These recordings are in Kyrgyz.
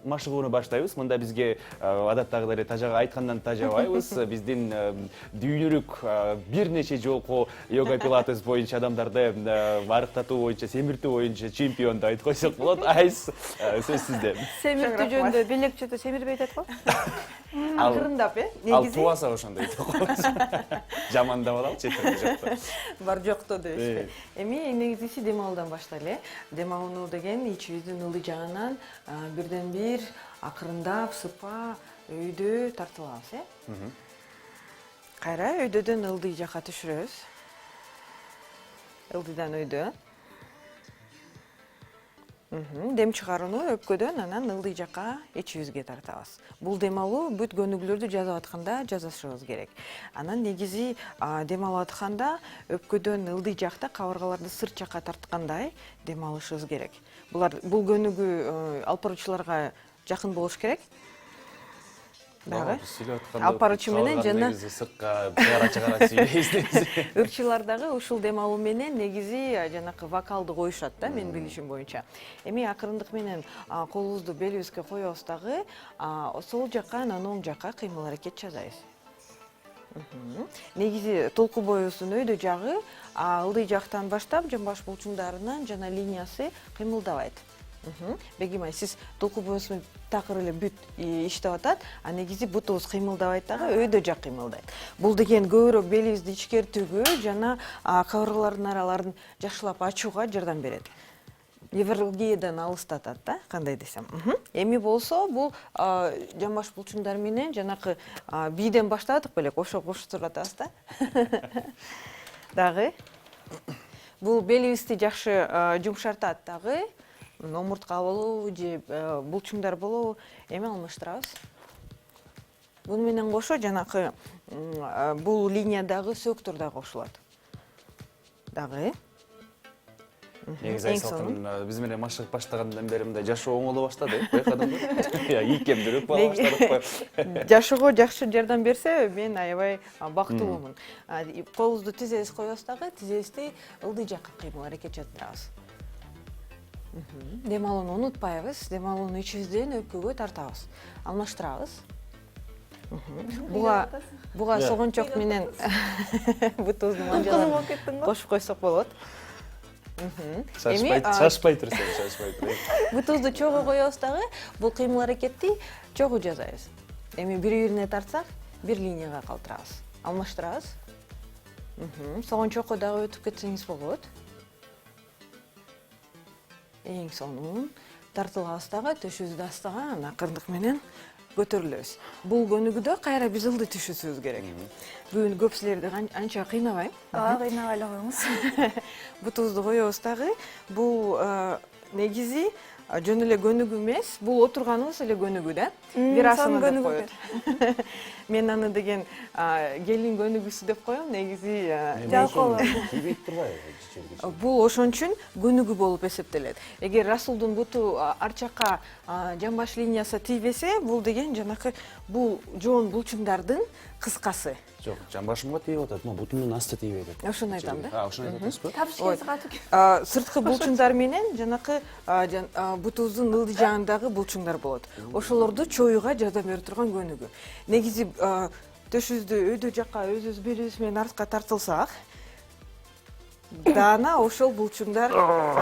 машыгууну баштайбыз. Мында бизге адаттагыдай тажага айткандан тажабайбыз. Биздин дүйнөлүк бир нече жолку йога пилатес боюнча адамдарды арыктатуу боюнча, семиртүү боюнча чемпион да айтып койсок болот. Айс, сөз сизде. Семиртүү жөнүндө белекчөтө семирбей айтат го. Акырындап, Ал тубаса ошондой айтып коебуз. Жамандап алалы, четинде жокто. Бар жокто дебишпи. Эми негизгиси дем алуудан баштайлы. Дем алуу деген ичибиздин ылдый жагынан бирден бир акырындап, сыпа өйдө тартып алабыз, Кайра өйдөдөн ылдый жакка түшүрөбүз. Ылдыйдан өйдө. Дем чыгарууну өпкөдөн анан ылдый жакка ичибизге тартабыз. Бул дем алуу бүт көнүгүүлөрдү жазып атканда жазышыбыз керек. Анан негизи дем алып атканда өпкөдөн ылдый жакта кабыргаларды сырт жакка тарткандай дем алышыбыз керек. Бул көнүгүү алып баруучуларга жакын болуш керек. Дагы алып баруучу менен жана сыртка чыгара сүйлөйбүз. ырчылар дагы ушул дем алуу менен негизи жанакы вокалды коюшат да, менин билишим боюнча. Эми акырындык менен колубузду белибизге коебуз дагы, сол жакка анан оң жакка кыймыл аракет жасайбыз. Негизи толку боюбуздун өйдө жагы ылдый жактан баштап жамбаш булчуңдарынан жана линиясы кыймылдабайт. Бегимай, сиз толку боюңуз такыр эле бүт иштеп атат, а негизи бутубуз кыймылдабайт дагы, өйдө жак кыймылдайт. Бул деген көбүрөөк белибизди ичкертүүгө жана кабыргалардын араларын жакшылап ачууга жардам берет. Невралгиядан алыстатат да, кандай десем. Эми болсо бул жамбаш булчуңдар менен жанакы бийден баштадык белек, ошо коштуруп атабыз да. Дагы бул белибизди жакшы жумшартат дагы. Омуртка болобу же булчуңдар болобу, эми алмаштырабыз. Буну менен кошо жанакы бул линиядагы сөктөр да кошулат. Дагы. Негизи айсалтын биз менен машыгып баштагандан бери мындай жашоо оңоло баштады, байкадыңбы? Ийкемдирөөк боло баштадык. Жашоого жакшы жардам берсе, мен аябай бактылуумун. Колубузду тизебиз коебуз дагы, тизебизди ылдый жакка кыймыл аракет жасаттырабыз. Дем алууну унутпайбыз. Дем алууну ичибизден өпкөгө тартабыз. Алмаштырабыз. Буга согончок менен бутубуздун манжаларын кошуп койсок болот. Шашпай турсаң, шашпай тур. Бутубузду чогуу коебуз дагы, бул кыймыл аракетти чогуу жасайбыз. Эми бири-бирине тартсак, бир линияга калтырабыз. Алмаштырабыз. Согончокко дагы өтүп кетсеңиз болот. Эң сонун тартылабыз дагы, төшүбүздү астыга, анан акырындык менен көтөрүлөбүз. Бул көнүгүүдө кайра биз ылдый түшүшүбүз керек. Бүгүн көп силерди анча кыйнабайм. Кыйнабай эле коюңуз. Бутубузду коебуз дагы. Бул негизи жөн эле көнүгүү эмес, бул отурганыбыз эле көнүгүү да. Бир асана деп коет. Мен аны деген келин көнүгүүсү деп коем, негизи жалкоо. Тийбейт турбайбы? Бул ошон үчүн көнүгүү болуп эсептелет. Эгер расулдун буту арт жакка жамбаш линиясы тийбесе, бул деген жанакы бул жоон булчуңдардын кыскасы. Жок, жамбашымга тийип атат, бутумдун асты тийбей атат. Ошону айтам да. Ошону айтып атасызбы? Тапшырып катып. Сырткы булчуңдар менен жанакы бутубуздун ылдый жагындагы булчуңдар болот. Ошолорду чоюуга жардам бере турган көнүгүү. Негизи төшүбүздү өйдө жакка өзүбүз белибиз менен артка тартылсак, даана ошол булчуңдар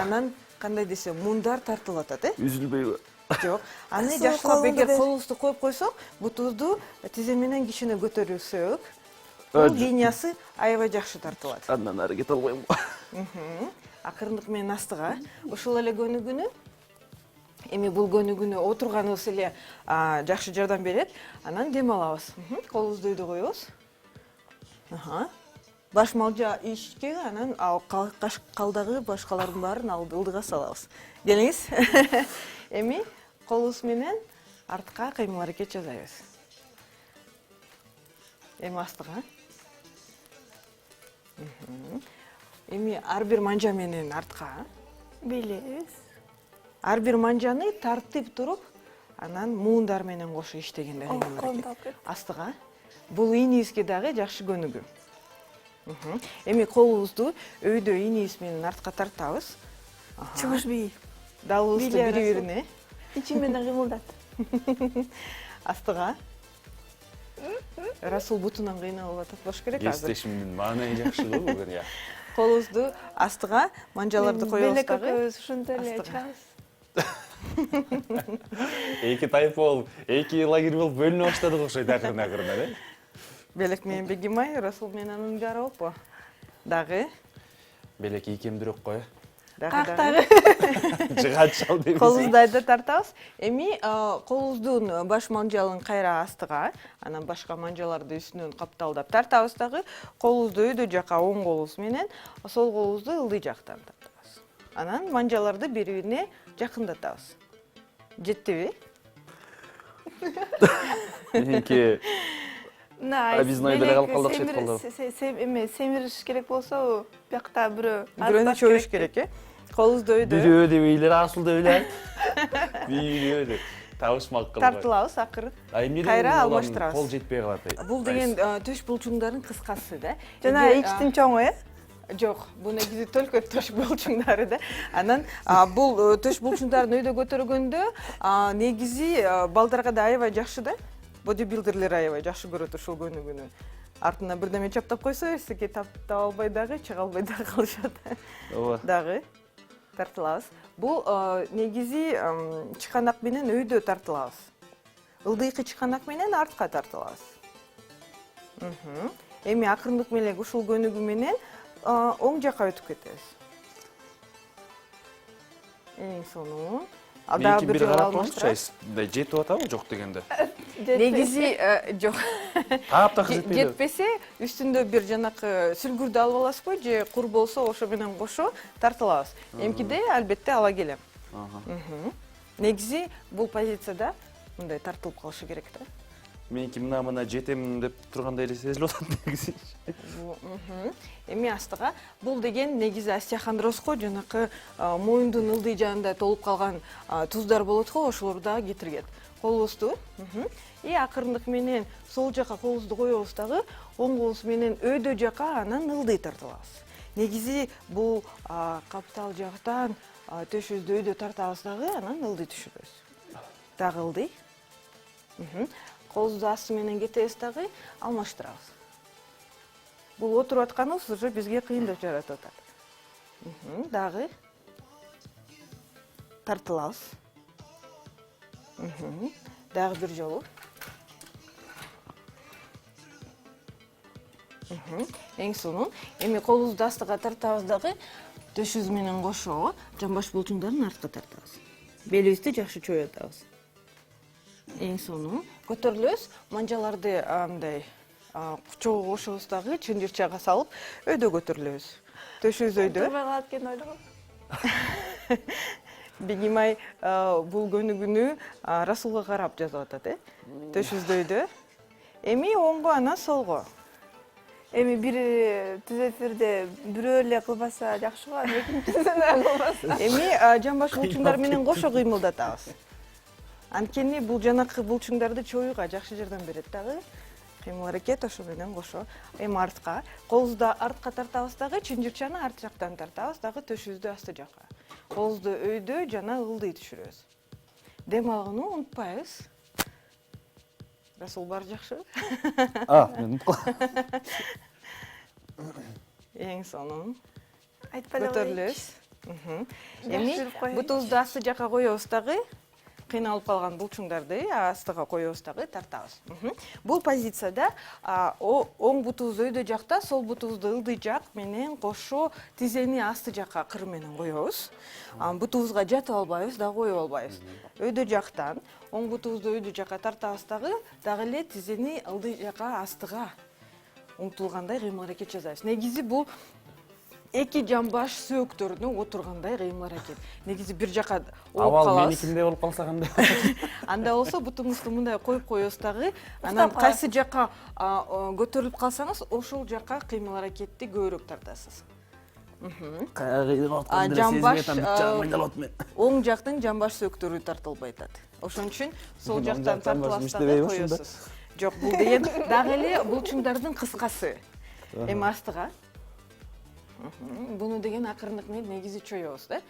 анан кандай десем, мундар тартылып атат, Үзүлбөйбү? Жок. Аны жакшылап эгер колубузду коюп койсок, бутубузду тизе менен кичине көтөрүлсөк, бул линиясы аябай жакшы тартылат. Андан ары кете албайм. Акырындык менен астыга. Ошол эле көнүгүүнү эми бул көнүгүүнү отурганыбыз эле жакшы жардам берет. Анан дем алабыз. Колубузду өйдө коебуз. Баш малжа ичке, анан калдагы башкалардын баарын ылдыга салабыз. Келиңиз. Эми колубуз менен артка кыймыл аракет жасайбыз. Эми астыга. Эми ар бир манжа менен артка Билебиз. ар бир манжаны тартып туруп, анан муундар менен кошо иштегенде астыга. Бул ийнибизге дагы жакшы көнүгүү. Эми колубузду өйдө ийнибиз менен артка тартабыз. Чыгыш бий. Далыбызды бири-бирине. Ичи менен кыймылдат. Астыга. Расул бутунан кыйналып атат болуш керек азыр. Кестешимдин маанайы жакшы го бүгүн я. Колубузду астыга, манжаларды коебуз Белек дагы. экөөбүз ушундай эле астыга. чыгабыз. Эки тайп болуп, эки лагерь болуп бөлүнө баштадык окшойт акырын-акырын, э? Белек менен Бегимай, Расул менен анын жары болупу? Дагы. Белек ийкемдирөөк го, э? Кактагы. Жыгаат чал деп. Колубуздайды тартабыз. Эми колубуздун баш манжалын кайра астыга, анан башка манжаларды үстүнөн капталдап тартабыз дагы. Колубузду өйдө жака оң колубуз менен, сол колубузду ылдый жактан тартабыз. Анан манжаларды бири-бирине жакындатабыз. Жеттиби? Эки объездной деле калып калдык чет колдо. Семириш керек болсо, биякта бирөө Бирөөнү чөйүш керек, э? Колубузду өйдө Бирөө деп ыйлар асыл деп ыйлайт. Бирөө деп табышмак кылып. тартылабыз акырын. Кайра алмаштырабыз. Кол жетпей калат. Бул деген төш булчуңдардын кыскасы да. жана ичтин чоңу, э? Жок, бул негизи только төш булчуңдары да. Анан бул төш булчуңдарын өйдө көтөргөндө негизи балдарга да аябай жакшы да. Бодибилдерлер аябай жакшы көрөт ушул көнүгүүнү. Артына бирдеме чаптап койсо, эсеге таптап албай дагы, чыга албай дагы калышат. Ооба. Дагы тартылабыз. Бул негизи чыканак менен өйдө тартылабыз. Ылдыйкы чыканак менен артка тартылабыз. Эми акырындык менен ушул көнүгүү менен оң жака өтүп кетебиз. Эң сонун. Меники бир карап турчу, жетип атабы жок дегенде. Негизи жок. Таптак жетпейди. Жетпесе, үстүндө бир жанакы сүлгүрдү алып аласызбы, же кур болсо ошо менен кошо тартылабыз. Эмкиде албетте ала келем. Негизи бул позицияда мындай тартылып калышы керек да. Меники мына жетем деп тургандай эле сезилип атат негизи. Эми астыга бул деген негизи остеохондроз го, жанакы моюндун ылдый жанында толуп калган туздар болот го, ошолорду дагы кетиргет. Колубузду акырындык менен сол жака колубузду коебуз дагы, оң колубуз менен өйдө жака анан ылдый тартылабыз. Негизи бул каптал жактан төшүбүздү өйдө тартабыз дагы, анан ылдый түшүрөбүз. Дагы ылдый. Колубузду асты менен кетебиз дагы, алмаштырабыз. Бул отуруп атканыбыз уже бизге кыйындап жаратып атат. Дагы тартылабыз. Дагы бир жолу. Эң сонун. Эми колубузду астыга тартабыз дагы, төшүбүз менен кошо жамбаш булчуңдарын артка тартабыз. Белибизди жакшы чоюатабыз. Эң сонун. Көтөрүлөбүз, манжаларды мындай чогуу кошобуз дагы, чынжырчага салып, өйдө көтөрүлөбүз. Төшүбүз өйдө. Турбай калат экен ойлогом. Бегимай бул көнүгүүнү Расулга карап жазып атат, э? Төшүбүз өйдө. Эми оңго, анан солго. Эми бир түзөтүрдө бирөө эле кылбаса жакшы го, экинчисин да кылбаса. Эми жамбаш булчуңдар менен кошо кыймылдатабыз. Анткени бул жанакы булчуңдарды чоюуга жакшы жардам берет дагы. Кыймыл аракет ошо менен кошо. Эми артка, колубузду артка тартабыз дагы, чынжырчаны арт жактан тартабыз дагы, төшүбүздү асты жака. Колубузду өйдө жана ылдый түшүрөбүз. Дем алгыны унутпайбыз. Расул бар жакшы. Мен Эң сонун. Айтпай эле Көтөрүлөбүз. Эми бутубузду асты жака коебуз дагы. Кыйналып калган булчуңдарды астыга коебуз дагы, тартабыз. Бул позицияда оң бутубуз өйдө жакта, сол бутубузду ылдый жак менен кошо тизени асты жака кыр менен коебуз. Бутубузга жатып албайбыз, дагы коюп албайбыз. Өйдө жактан оң бутубузду өйдө жака тартабыз дагы эле тизени ылдый жака астыга умтулгандай кыймыл аракет жасайбыз. Негизи бул эки жамбаш сөөктөрүнө отургандай кыймыл аракет. Негизи бир жака ооп калабыз. Авал меникинде болуп калса кандай? Анда болсо бутуңузду мындай коюп коебуз дагы, анан кайсы жака көтөрүлүп калсаңыз, ошол жака кыймыл аракетти көбүрөөк тартасыз. Оң жактын жамбаш сөөктөрү тартылбай атат. Ошон үчүн сол жактан тартыласыздар коесуз. Жок, бул деген дагы эле булчуңдардын кыскасы. Эми астыга. Буну деген акырындык менен негизи чоебуз да.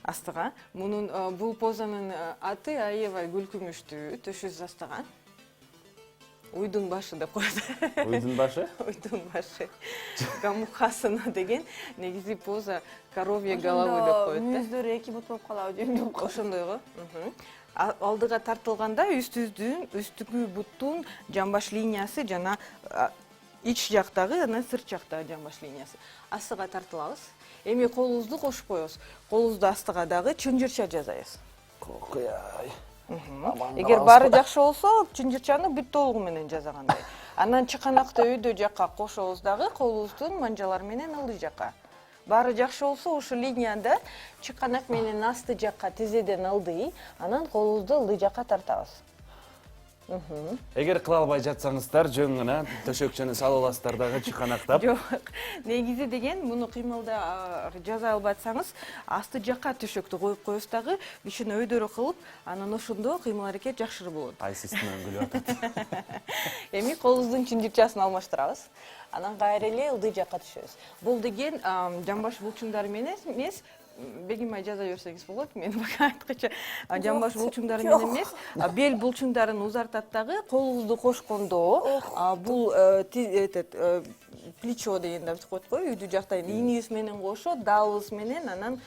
астыга. Мунун бул позанын аты аябай күлкүмүштүү, төшүз астыга. Уйдун башы деп коет. Уйдун башы? Уйдун башы. Гамухасына деген негизи поза коровье головы деп коет да. Мүйүздөрү эки бут болуп калабы же эмне? Ошондойго. Алдыга тартылганда үстүгү буттун жамбаш линиясы жана ич жактагы, анан сырт жактагы жамбаш линиясы астыга тартылабыз. Эми колубузду кошуп коебуз. Колубузду астыга дагы чынжырча жасайбыз. Кокуяй. Эгер баары жакшы болсо, чынжырчаны бүт толугу менен жасагандай. Анан чыканакты өйдө жакка кошобуз дагы колубуздун манжалары менен ылдый жакка. Баары жакшы болсо, ушул линияда чыканак менен асты жакка тизеден ылдый, анан колубузду ылдый жакка тартабыз. Эгер кыла албай жатсаңыздар, жөн гана төшөкчөнү салып аласыздар дагы чыканактап. Жок, негизи деген муну кыймылда жаза албасаңыз, асты жакка төшөктү коюп коебуз дагы, кичине өйдөрө кылып, анан ошондо кыймыл аракет жакшыруу болот. Айсыстын күлүп атат. Эми колубуздун чынжырчасын алмаштырабыз. Анан кайра эле ылдый жакка түшөбүз. Бул деген жамбаш булчуңдары менен эмес, Бегим ай жаза берсеңиз болот. Мен бака айткыча жамбаш булчуңдары менен эмес, бел булчуңдарын узартат дагы колубузду кошкондо, бул плечо дегенди айтып коет го, үйдү жакта иниңиз менен кошо, далыбыз менен анан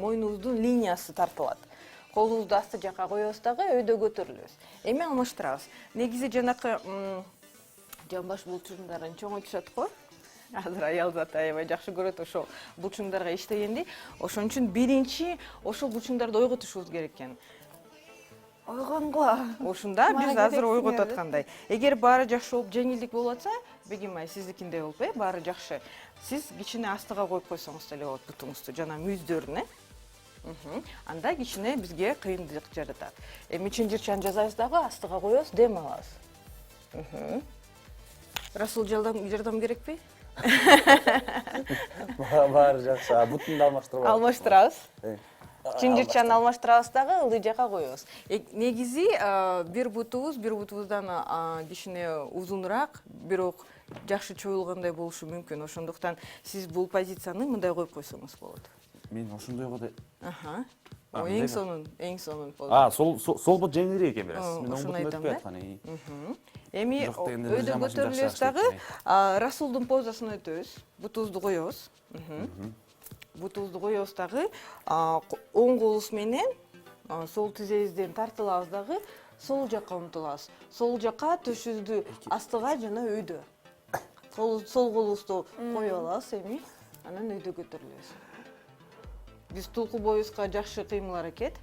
мойнубуздун линиясы тартылат. Колубузду асты жакка коебуз дагы өйдө көтөрүлөбүз. Эми алмаштырабыз. Негизи жанакы жамбаш булчуңдарын чоңойтушат го. Азыр аял заты аябай жакшы көрөт ошол булчуңдарга иштегенди. Ошон үчүн биринчи ошол булчуңдарды ойготушубуз керек экен. Ойгонгула. Ошондо биз азыр ойготуп аткандай. Эгер баары жакшы болуп, жеңилдик болуп атса, Бегим ай сиздикиндей болуп, баары жакшы. Сиз кичине астыга коюп койсоңуз деле болот бутуңузду, жана мүйүздөрүнө. Анда кичине бизге кыйындык жаратат. Эми чынжырчаны жасайбыз дагы, астыга коебуз, дем алабыз. Расул жардам керекпи? Баары жакшы, бутунду алмаштырып алабыз. Алмаштырабыз. Чынжырчаны алмаштырабыз дагы, ылдый жакка коебуз. Негизи бир бутубуздан кичине узунураак, бирок жакшы чоюлгандай болушу мүмкүн. Ошондуктан сиз бул позицияны мындай коюп койсоңуз болот. Мен ошондойго да. Эң сонун поза. Сол бут жеңилирээк экен бираз. Мен Ошону оң айтам бутун да. өтүп аткан. Эми өйдө көтөрүлөбүз дагы, Расулдун позасын өтөбүз. Бутубузду коебуз. Бутубузду коебуз дагы, оң колубуз менен сол тизебизден тартылабыз дагы, сол жакка умтулабыз. Сол жакка төшүздү астыга жана өйдө. Сол колубузду коюп алабыз эми, анан өйдө көтөрүлөбүз. Биз тулку боюбузга жакшы кыймыл аракет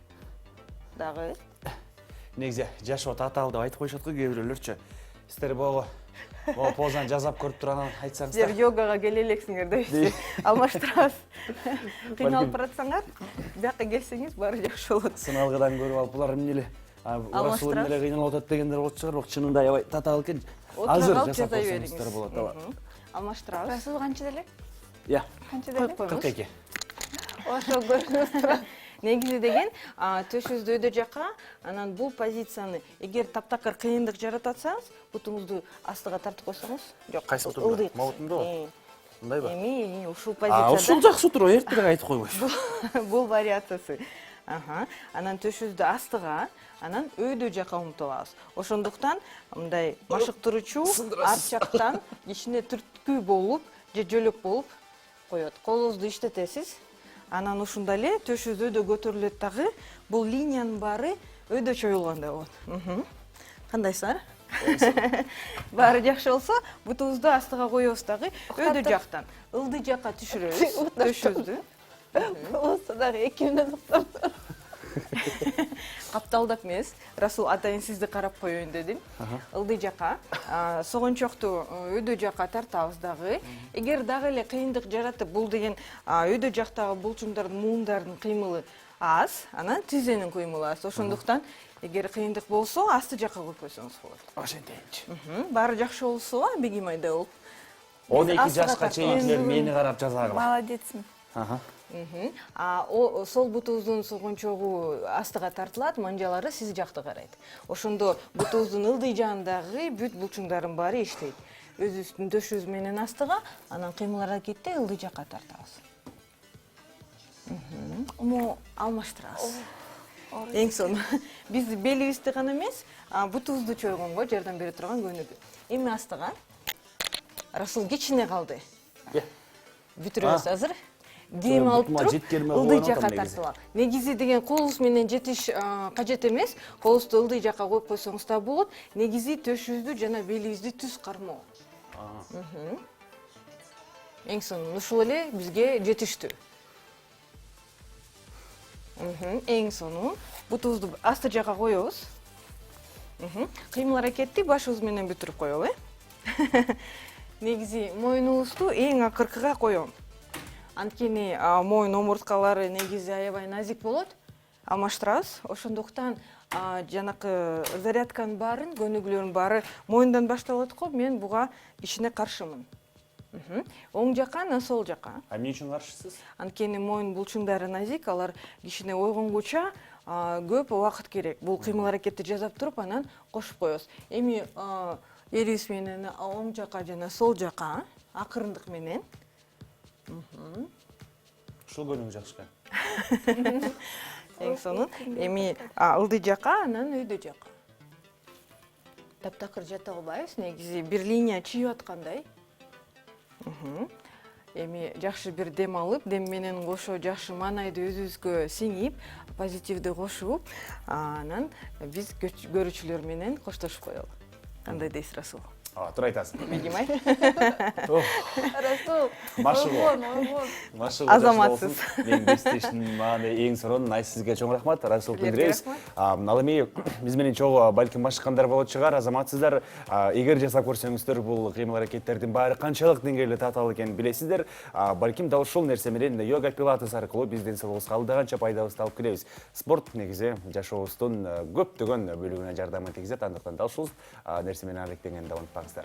дагы. Негизи жашоо татаал деп айтып коюшат го кээ бирөөлөрчү. Сиздер могу позаны жасап көрүп туруп анан айтсаңыздар. Сиздер йогага келе элексиңер дейбиз. Алмаштырабыз. Кыйналып баратсаңар, бияка келсеңиз баары жакшы болот. Сыналгыдан көрүп алып булар эмне эле Расул эмне эле кыйналып атат дегендер болот чыгар, бирок чынында аябай татаал экен. Азыр жасап көрсөңүздөр болот. Алмаштырабыз. Расул канча деле? Я. Канча деле? 42. Ошо көрүнүп турат. Негизи деген төшүбүздү өйдө жакка, анан бул позицияны эгер таптакыр кыйындык жаратып атсаңыз, бутуңузду астыга тартып койсоңуз, жок. Кайсы бутумда? Могутунда? Мындайбы? Эми ушул позицияда. Ушул жакшы туруп, эртерээк айтып койбойсуз. Бул вариациясы. Анан төшүбүздү астыга, анан өйдө жакка умтулабыз. Ошондуктан мындай машыктыруучу арт жактан кичине түрткү болуп, же жөлөк болуп коет. Колуңузду иштетесиз. Анан ушунда эле төшүбүз өйдө көтөрүлөт дагы. Бул линиянын баары өйдө чоюлгандай болот. Кандайсыздар? Баары жакшы болсо, бутубузду астыга коебуз дагы, өйдө жактан ылдый жакка түшүрөбүз төшүбүздү. Болсо дагы 2 мүнөт уктап. Капталдап эмес, Расул атайын сизди карап коеюн дедим. Ылдый жакка, согончокту өйдө жакка тартабыз дагы. Эгер дагы эле кыйындык жаратып, бул деген өйдө жактагы булчуңдардын муундардын кыймылы аз, анан тизенин кыймылы аз. Ошондуктан эгер кыйындык болсо, асты жакка коюп койсоңуз болот. Ошентейинчи. Баары жакшы болсо, Бегим айдай болуп. 12 жашка чейинкилер мени карап жазагыла. Молодецсиң. Сол бутубуздун согончогу астыга тартылат, манжалары сиз жакты карайт. Ошондо бутубуздун ылдый жагындагы бүт булчуңдардын баары иштейт. Төшүбүз менен астыга, анан кыймыл аракетте ылдый жакка тартабыз. Му алмаштырабыз. Эң соңу биз белибизди гана эмес, бутубузду чойгонго жардам бере турган көнүгүү. Эми астыга Расул кичине калды. Бүтүрөбүз азыр. Дем алып туруп, ылдый жака тартылат. Негизи деген колубуз менен жетиш кажет эмес. Колубузду ылдый жака коюп койсоңуз да болот. Негизи төшүбүздү жана белибизди түз кармоо. Эң соңу ушул эле бизге жетиштүү. Эң соңу бутубузду асты жака коебуз. Кыймыл аракетти башыбыз менен бүтүрүп коелу, Негизи моюнубузду эң акыркыга коем. Анткени моюн омурткалары негизи аябай назик болот. Алмаштырабыз. Ошондуктан жанакы зарядканын баарын, көнүгүүлөрдүн баары моюндан башталат го. Мен буга кичине каршымын. Оң жака, анан сол жака. Эмне үчүн каршысыз? Анткени моюн булчуңдары назик, алар кичине ойгонгуча көп убакыт керек. Бул кыймыл аракетти жасап туруп, анан кошуп коебуз. Эми элибиз менен оң жака жана сол жака акырындык менен. Ушул көнүгүү жакшы экен. Эң соңу эми ылдый жака, анан өйдө жака. Таптакыр жата албайбыз, негизи бир линия чыйып аткандай. Эми жакшы бир дем алып, дем менен кошо жакшы маанайды өзүбүзгө сиңип, позитивди кошуп, анан биз көрүүчүлөр менен коштошуп коелу. Кандай дейсиз, Расул? Туура айтасың. Бегимай. Расул. Азаматсыз. Азаматсыз. Мен бестештин мааны эң сонун сизге чоң рахмат. Расул Кендиребиз. Ал эми биз менен чогуу балким башкандар болот чыгар. Азаматсыздар, эгер жасап көрсөңүздөр бул кыймыл аракеттердин баары канчалык деңгээлде татаал экенин билесиздер. Балким дал ушул нерсе менен йога пилатес аркылуу биздин денсаулыгыбызга алдаганча пайдабызды алып келебиз. Спорт негизи жашообуздун көптөгөн бөлүгүнө жардамын тийгизет. Андыктан дал ушул нерсе менен алектенгенди унутпаңыздар.